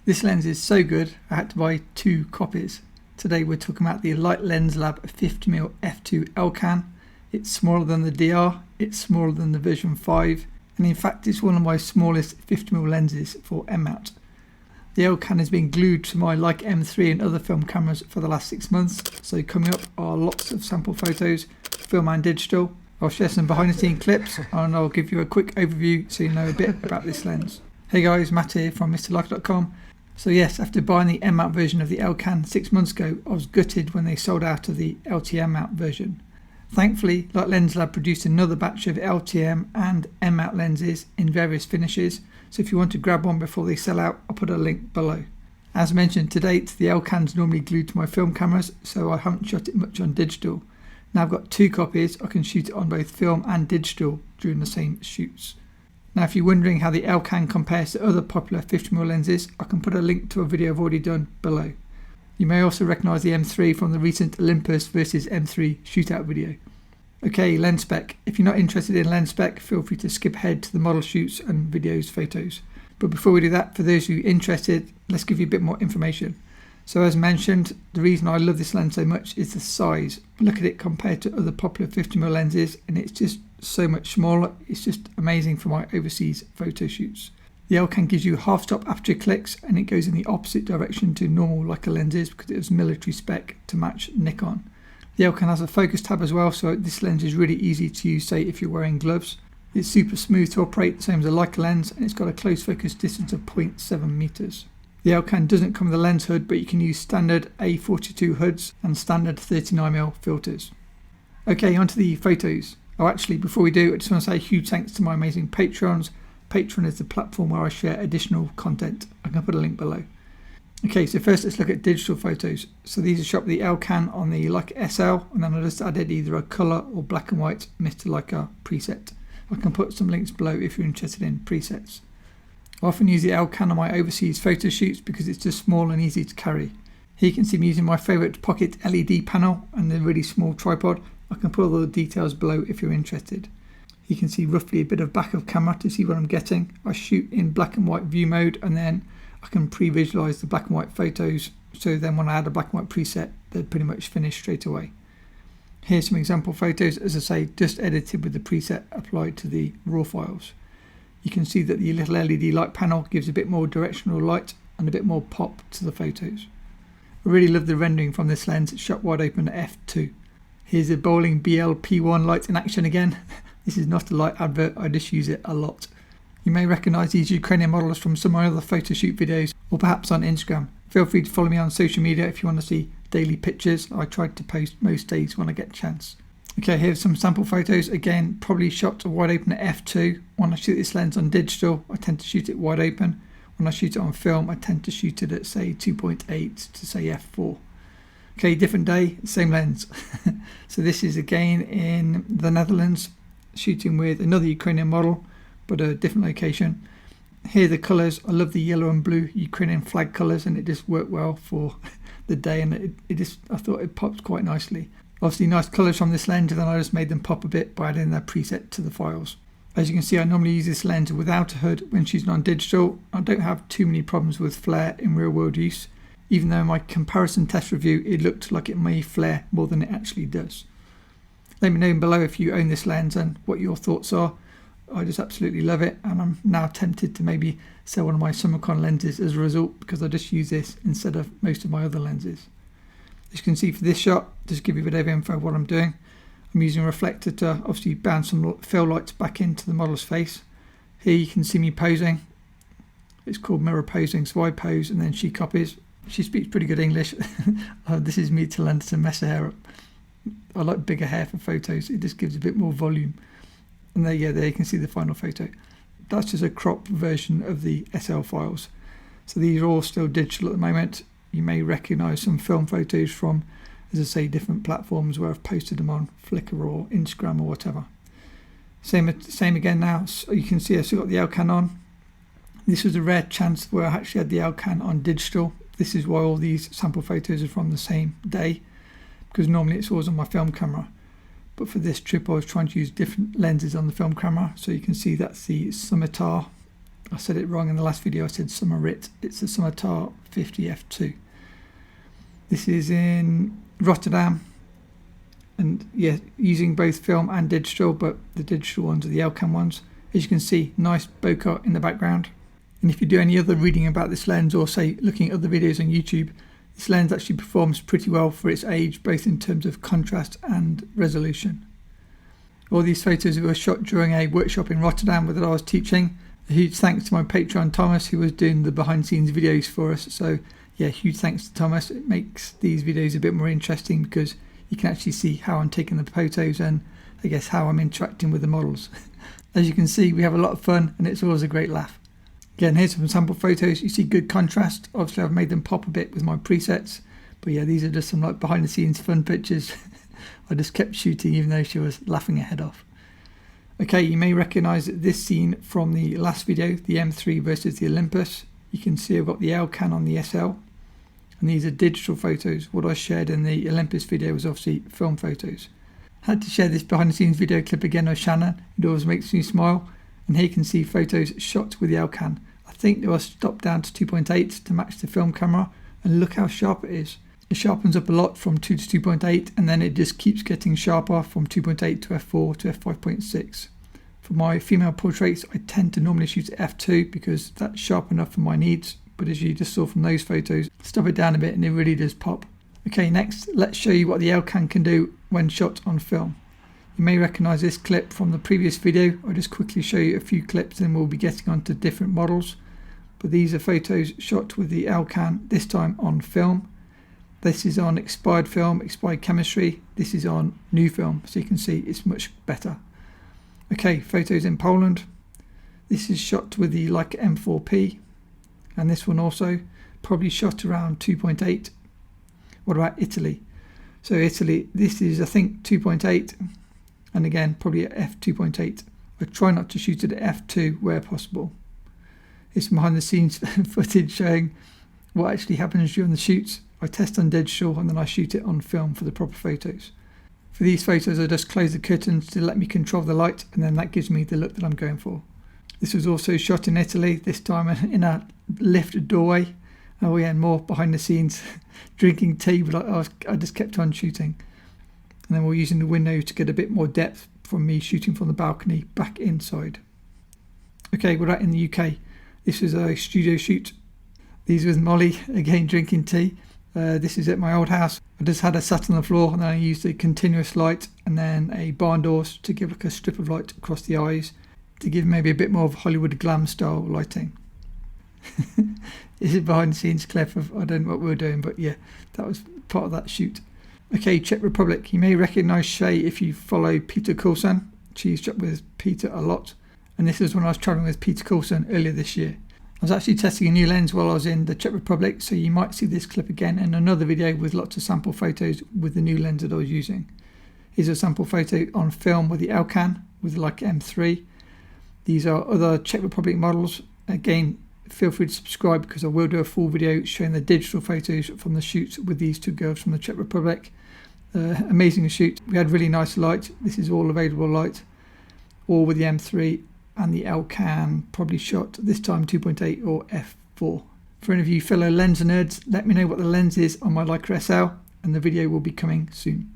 This lens is so good, I had to buy 2 copies. Today we're talking about the Light Lens Lab 50mm f2 Elcan. It's smaller than the DR, it's smaller than the version 5, and in fact it's one of my smallest 50mm lenses for M-mount. The Elcan has been glued to my Leica M3 and other film cameras for the last 6 months, so coming up are lots of sample photos, film and digital. I'll share some behind the scenes clips and I'll give you a quick overview so you know a bit about this lens. Hey guys, Matt here from MrLeica.com. So yes, after buying the M-mount version of the Elcan 6 months ago, I was gutted when they sold out of the LTM mount version. Thankfully, Light Lens Lab produced another batch of LTM and M-mount lenses in various finishes, so if you want to grab one before they sell out, I'll put a link below. As mentioned, to date, the Elcan's normally glued to my film cameras, so I haven't shot it much on digital. Now I've got 2 copies, I can shoot it on both film and digital during the same shoots. Now if you're wondering how the Elcan compares to other popular 50mm lenses, I can put a link to a video I've already done below. You may also recognise the M3 from the recent Olympus versus M3 shootout video. Okay, lens spec. If you're not interested in lens spec, feel free to skip ahead to the model shoots and videos, photos. But before we do that, for those who are interested, let's give you a bit more information. So as mentioned, the reason I love this lens so much is the size. Look at it compared to other popular 50mm lenses and it's just so much smaller. It's just amazing for my overseas photo shoots. The Elcan gives you half-stop aperture clicks and it goes in the opposite direction to normal Leica lenses because it was military spec to match Nikon. The Elcan has a focus tab as well, so this lens is really easy to use, say if you're wearing gloves. It's super smooth to operate, the same as a Leica lens, and it's got a close focus distance of 0.7 meters. The Elcan doesn't come with a lens hood, but you can use standard A42 hoods and standard 39mm filters. Okay, onto the photos. Oh, actually, before we do, I just want to say a huge thanks to my amazing Patrons. Patreon is the platform where I share additional content. I can put a link below. Okay, so first let's look at digital photos. So these are shot with the Elcan on the Leica SL, and then I just added either a colour or black and white Mr. Leica preset. I can put some links below if you're interested in presets. I often use the Elcan on my overseas photo shoots because it's just small and easy to carry. Here you can see me using my favourite pocket LED panel and the really small tripod. I can put all the details below if you're interested. You can see roughly a bit of back of camera to see what I'm getting. I shoot in black and white view mode and then I can pre-visualize the black and white photos, so then when I add a black and white preset, they're pretty much finished straight away. Here's some example photos, as I say, just edited with the preset applied to the raw files. You can see that the little LED light panel gives a bit more directional light and a bit more pop to the photos. I really love the rendering from this lens. It's shot wide open at f2. Here's a bowling BL-P1 light in action again. This is not a light advert, I just use it a lot. You may recognise these Ukrainian models from some of my other photo shoot videos or perhaps on Instagram. Feel free to follow me on social media if you want to see daily pictures. I try to post most days when I get a chance. Okay, here's some sample photos. Again, probably shot wide open at f2. When I shoot this lens on digital, I tend to shoot it wide open. When I shoot it on film, I tend to shoot it at say 2.8 to say f4. Okay, different day, same lens. So this is again in the Netherlands, shooting with another Ukrainian model, but a different location. Here are the colours. I love the yellow and blue Ukrainian flag colours and it just worked well for the day and I thought it popped quite nicely. Obviously nice colours from this lens and then I just made them pop a bit by adding that preset to the files. As you can see, I normally use this lens without a hood when shooting on digital. I don't have too many problems with flare in real world use, even though in my comparison test review it looked like it may flare more than it actually does. Let me know below if you own this lens and what your thoughts are. I just absolutely love it and I'm now tempted to maybe sell one of my Summicon lenses as a result because I just use this instead of most of my other lenses. As you can see for this shot, just give you a bit of info of what I'm doing. I'm using a reflector to obviously bounce some fill lights back into the model's face. Here you can see me posing. It's called mirror posing, so I pose and then she copies. She speaks pretty good English. This is me to learn to mess her hair up. I like bigger hair for photos, it just gives a bit more volume. And there you can see the final photo. That's just a cropped version of the SL files. So these are all still digital at the moment. You may recognise some film photos from, as I say, different platforms where I've posted them on Flickr or Instagram or whatever. Same again now. So you can see I've still got the Elcan on. This was a rare chance where I actually had the Elcan on digital. This is why all these sample photos are from the same day, because normally it's always on my film camera. But for this trip I was trying to use different lenses on the film camera, so you can see that's the Scimitar I said it wrong in the last video. I said Summerit. It's the Summertar 50 f2. This is in Rotterdam, and yeah, using both film and digital, but the digital ones are the ELCAN ones. As you can see, nice bokeh in the background. And if you do any other reading about this lens, or say looking at other videos on YouTube, this lens actually performs pretty well for its age, both in terms of contrast and resolution. All these photos were shot during a workshop in Rotterdam that I was teaching. A huge thanks to my patron Thomas, who was doing the behind the scenes videos for us. So yeah, huge thanks to Thomas. It makes these videos a bit more interesting because you can actually see how I'm taking the photos and I guess how I'm interacting with the models. As you can see, we have a lot of fun and it's always a great laugh. Again, here's some sample photos. You see good contrast. Obviously I've made them pop a bit with my presets, but yeah, these are just some like behind the scenes fun pictures. I just kept shooting even though she was laughing her head off. Okay, you may recognize this scene from the last video, the M3 versus the Olympus. You can see I've got the ELCAN on the SL, and these are digital photos. What I shared in the Olympus video was obviously film photos. I had to share this behind the scenes video clip again of Shannon. It always makes me smile. And here you can see photos shot with the ELCAN. I think they were stopped down to 2.8 to match the film camera, and look how sharp it is. It sharpens up a lot from 2 to 2.8, and then it just keeps getting sharper from 2.8 to f4 to f5.6. For my female portraits, I tend to normally shoot at f2 because that's sharp enough for my needs, but as you just saw from those photos, stop it down a bit and it really does pop. Okay, next let's show you what the ELCAN can do when shot on film. You may recognise this clip from the previous video. I'll just quickly show you a few clips and we'll be getting onto different models. But these are photos shot with the ELCAN, this time on film. This is on expired film, expired chemistry. This is on new film, so you can see it's much better. Okay, photos in Poland. This is shot with the Leica M3, and this one also probably shot around 2.8. What about Italy? So Italy, this is I think 2.8, and again probably at f2.8. I try not to shoot it at f2 where possible. It's behind the scenes footage showing what actually happens during the shoots. I test on digital and then I shoot it on film for the proper photos. For these photos I just close the curtains to let me control the light, and then that gives me the look that I'm going for. This was also shot in Italy, this time in a lift doorway. Oh yeah, and more behind the scenes drinking tea, but I just kept on shooting. And then we're using the window to get a bit more depth from me shooting from the balcony back inside. Okay, we're out in the UK. This is a studio shoot. These with Molly, again drinking tea. This is at my old house. I just had her sat on the floor and then I used a continuous light and then a barn doors to give like a strip of light across the eyes to give maybe a bit more of Hollywood glam style lighting. This is behind the scenes clip of I don't know what we were doing, but yeah, that was part of that shoot. Okay, Czech Republic. You may recognise Shay if you follow Peter Coulson. She's shot with Peter a lot. And this is when I was travelling with Peter Coulson earlier this year. I was actually testing a new lens while I was in the Czech Republic, so you might see this clip again in another video with lots of sample photos with the new lens that I was using. Here's a sample photo on film with the ELCAN with the Leica M3. These are other Czech Republic models. Again, feel free to subscribe because I will do a full video showing the digital photos from the shoots with these two girls from the Czech Republic. Amazing shoot. We had really nice light. This is all available light, all with the M3 and the ELCAN, probably shot this time 2.8 or f4. For any of you fellow lens nerds, let me know what the lens is on my Leica SL and the video will be coming soon.